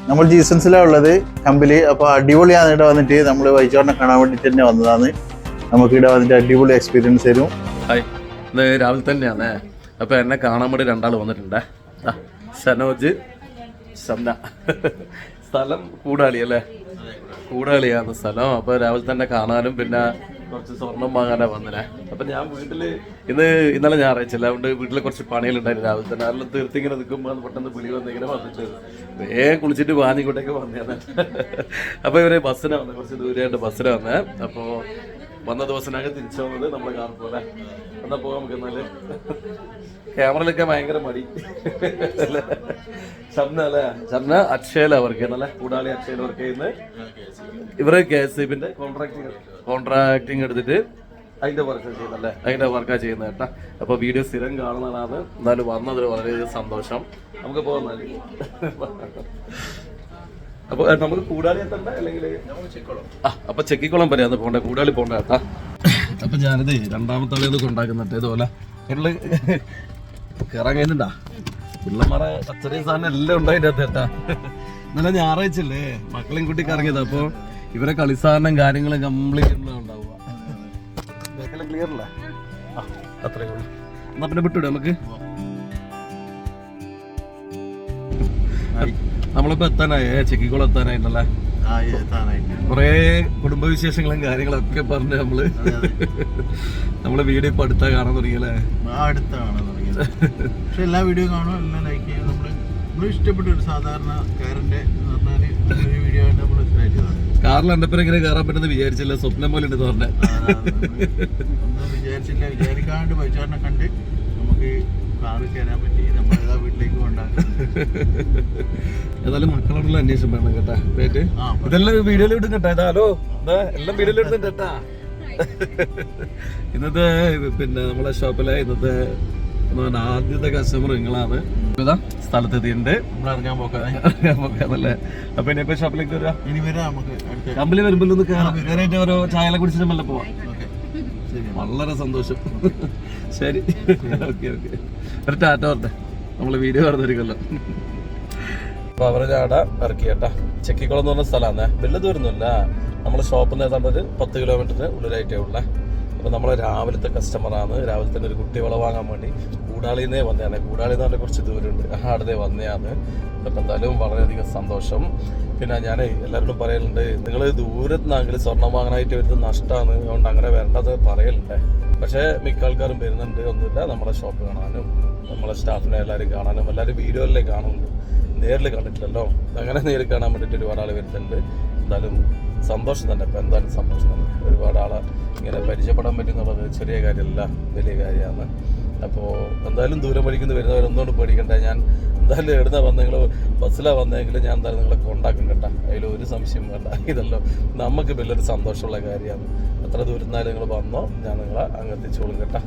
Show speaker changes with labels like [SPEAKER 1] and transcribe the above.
[SPEAKER 1] നമ്മൾ ജീസൻസിലാണ് ഉള്ളത് കമ്പനി. അപ്പോൾ അടിപൊളിയാണ് ഇവിടെ വന്നിട്ട്. നമ്മൾ വൈചോറിനെ കാണാൻ വേണ്ടിയിട്ട് തന്നെ വന്നതാണ്. നമുക്ക് ഇവിടെ വന്നിട്ട് അടിപൊളി എക്സ്പീരിയൻസ് തരും.
[SPEAKER 2] ഹായ്, ഇത് രാവിലെ തന്നെയാണ്. അപ്പോൾ എന്നെ കാണാൻ വേണ്ടി 2 ആൾ വന്നിട്ടുണ്ട്. സനോജ്, ഷംന. സ്ഥലം കൂടാളി അല്ലേ? കൂടാളിയാണ് സ്ഥലം. അപ്പോൾ രാവിലെ തന്നെ കാണാനും പിന്നെ കുറച്ച് സ്വർണം വാങ്ങാനാണ് വന്നേ. അപ്പം ഞാൻ ഇന്നലെ ഞായറാഴ്ചല്ല, അതുകൊണ്ട് വീട്ടിൽ കുറച്ച് പണികളുണ്ടായിരുന്നു രാവിലെ തന്നെ. അതെല്ലാം തീർത്തിങ്ങനെ നിൽക്കുമ്പോൾ പെട്ടെന്ന് വിളി വന്നിങ്ങനെ വന്നിട്ട് വേഗം കുളിച്ചിട്ട് വാങ്ങിക്കൊണ്ടേക്ക് വന്നതാണ്. അപ്പോൾ ഇവര് ബസ്സിനാണ് വന്നത്, കുറച്ച് ദൂരെയായിട്ട് ബസ്സിനാണ് വന്നേ. അപ്പോൾ വന്ന ദിവസത്തിനകം തിരിച്ചു വന്നത് നമ്മളെ കാർ പോലെ. എന്നാൽ പോകാം നമുക്ക്. എന്നാല് ക്യാമറയിലൊക്കെ ഭയങ്കര മടി. ഷംന അല്ലേ? ഷംന അക്ഷയല വർക്ക് ചെയ്യുന്നല്ലേ? കൂടാളി അക്ഷയല വർക്ക് ചെയ്യുന്നത്. ഇവര് KSEBിന്റെ കോൺട്രാക്ടിങ് എടുത്തിട്ട് അതിന്റെ വർക്ക് ചെയ്യുന്നല്ലേ? അതിന്റെ വർക്കാ ചെയ്യുന്നത് കേട്ടാ. അപ്പൊ വീഡിയോ സ്ഥിരം കാണുന്നതാണ്. എന്നാലും വന്നതിൽ വളരെയധികം സന്തോഷം. നമുക്ക് പോകുന്നാല്. അപ്പൊ നമുക്ക് കൂടാളി എത്തണ്ട അല്ലെങ്കിൽ അപ്പൊ ചെക്കിക്കുളം വരെയാണ് പോണ്ടേ, കൂടാളി പോണ്ട കേട്ടാ. അപ്പൊ ഞാനിത് 2ാമത്തെ ആളെ കൊണ്ടാക്കുന്നുണ്ട്. ഇതുപോലെ കയറാൻ കഴിഞ്ഞിട്ടാ പിള്ളമാരെ അത്രയും സാധനം എല്ലാം ഉണ്ടായിട്ട് കേട്ടാ. ഇന്നലെ ഞായറാഴ്ചല്ലേ, മക്കളെയും കൂട്ടി കറങ്ങിയത്. അപ്പൊ ഇവരെ കളിസാധനം കാര്യങ്ങളും കംപ്ലീറ്റ് ഉണ്ടാവുക. ക്ലിയർ അല്ലേ? അത്രേ ഉള്ളൂ. എന്നാ പിന്നെ വിട്ടുവിടും നമുക്ക്. നമ്മളിപ്പോ എത്താനായി, ചെക്കിക്കുളം എത്താനായിട്ടല്ലേ? കൊറേ കുടുംബവിശേഷങ്ങളും കാര്യങ്ങളൊക്കെ പറഞ്ഞ് നമ്മള് വീഡിയോ ഇപ്പൊ അടുത്താ കാണാൻ തുടങ്ങിയല്ലേ?
[SPEAKER 1] അടുത്ത കാണാൻ തുടങ്ങിയത്. പക്ഷെ എല്ലാ വീഡിയോ കാണും, എല്ലാം ലൈക്ക് ചെയ്യും. നമ്മൾ ഇഷ്ടപ്പെട്ട ഒരു സാധാരണ കാറിന്റെ വീഡിയോ നമ്മൾ ഇഷ്ടമായിട്ടതാണ്.
[SPEAKER 2] കാറിൽ എന്റെ പേര് ഇങ്ങനെ കയറാൻ പറ്റുന്ന വിചാരിച്ചില്ല, സ്വപ്നം പോലെ ഉണ്ട് പറഞ്ഞ.
[SPEAKER 1] ഒന്നും വിചാരിക്കാണ്ട് വൈചാറിനെ കണ്ട് നമുക്ക് കാറിൽ കയറാൻ പറ്റി. നമ്മളേതാ വീട്ടിലേക്ക് കൊണ്ടാകും.
[SPEAKER 2] ഏതായാലും മക്കളോടുള്ള അന്വേഷണം വേണം കേട്ടാ. പേറ്റ് ഇതെല്ലാം വീഡിയോയിൽ ഇടും കേട്ടാ. ഹലോ, എല്ലാം വീഡിയോയിൽ ഇടുന്നുണ്ട് കേട്ടാ. ഇന്നത്തെ പിന്നെ നമ്മളെ ഷോപ്പിലെ ഇന്നത്തെ ആദ്യത്തെ കസ്റ്റമർ നിങ്ങളാണ്. ഇതാ സ്ഥലത്തെത്തിയിട്ടുണ്ട്.
[SPEAKER 1] ഇറങ്ങാൻ
[SPEAKER 2] പോക്കാന്നല്ലേ? അപ്പൊ ഇനിയിപ്പോ ഷോപ്പിലേക്ക് വരാം.
[SPEAKER 1] ഇനി വരാം. നമുക്ക്
[SPEAKER 2] കമ്പനി വരുമ്പോൾ ഒന്ന് കയറാനായിട്ട് ഓരോ ചായല കുടിച്ചിട്ട് മെല്ലെ പോവാം. വളരെ സന്തോഷം. ശരി, ഓക്കെ ഓക്കെ. ഒരു ടാറ്റ പറഞ്ഞെ, നമ്മള് വീഡിയോ പറഞ്ഞിരിക്കല്ലോ. അപ്പൊ അവരെ ചാട ഇറക്കി കേട്ടാ. ചെക്കിക്കുളം എന്ന് പറഞ്ഞ സ്ഥലമാണ്. വലിയ ദൂരമൊന്നുമില്ല. നമ്മളെ ഷോപ്പിൽ നിന്ന് ഏതാണ്ട് ഒരു 10 കിലോമീറ്ററിന് ഉള്ളിലായിട്ടേ ഉള്ളേ. അപ്പൊ നമ്മളെ രാവിലത്തെ കസ്റ്റമറാണ്. രാവിലെ തന്നെ ഒരു കുട്ടി വള വാങ്ങാൻ വേണ്ടി കൂടാളിന്നേ വന്നതാണ്. കൂടാളി എന്ന് പറഞ്ഞാൽ കുറച്ച് ദൂരമുണ്ട്, അടുത്തേ വന്നതാണ്. അപ്പൊ എന്തായാലും വളരെയധികം സന്തോഷം. പിന്നെ ഞാൻ എല്ലാവരോടും പറയലുണ്ട്, നിങ്ങൾ ദൂരത്തുനിന്നെങ്കിൽ സ്വർണ്ണം വാങ്ങാനായിട്ട് വരുന്നത് നഷ്ടമാണ്, അതുകൊണ്ട് അങ്ങനെ വരേണ്ടത് പറയലുണ്ട്. പക്ഷേ മിക്ക ആൾക്കാരും വരുന്നുണ്ട്. ഒന്നുമില്ല, നമ്മളെ ഷോപ്പ് കാണാനും നമ്മളെ സ്റ്റാഫിനെ എല്ലാവരും കാണാനും. എല്ലാവരും വീഡിയോയിലേ കാണുന്നുണ്ട്, നേരിൽ കണ്ടിട്ടില്ലല്ലോ. അങ്ങനെ നേരിൽ കാണാൻ വേണ്ടിയിട്ട് ഒരുപാട് ആൾ വരുന്നുണ്ട്. എന്തായാലും സന്തോഷം തന്നെ. ഇപ്പം എന്തായാലും സന്തോഷം തന്നെ. ഒരുപാട് ആളെ ഇങ്ങനെ പരിചയപ്പെടാൻ പറ്റുന്നുള്ളത് ചെറിയ കാര്യമല്ല, വലിയ കാര്യമാണ്. അപ്പോൾ എന്തായാലും ദൂരം വഴിക്കുന്ന വരുന്നവരൊന്നുകൊണ്ട് പേടിക്കണ്ട. ഞാൻ എന്തായാലും എവിടുന്ന വന്നെങ്കിൽ ബസ്സിലാണ് വന്നെങ്കിൽ ഞാൻ എന്തായാലും നിങ്ങളെ കൊണ്ടാക്കും കേട്ടോ. അതിലൊരു സംശയം വേണ്ട. ഇതല്ലോ നമുക്ക് വലിയൊരു സന്തോഷമുള്ള കാര്യമാണ്. എത്ര ദൂരത്തിനാലും നിങ്ങൾ വന്നോ, ഞാൻ നിങ്ങളെ അങ്ങ് എത്തിച്ചോളും കേട്ടോ.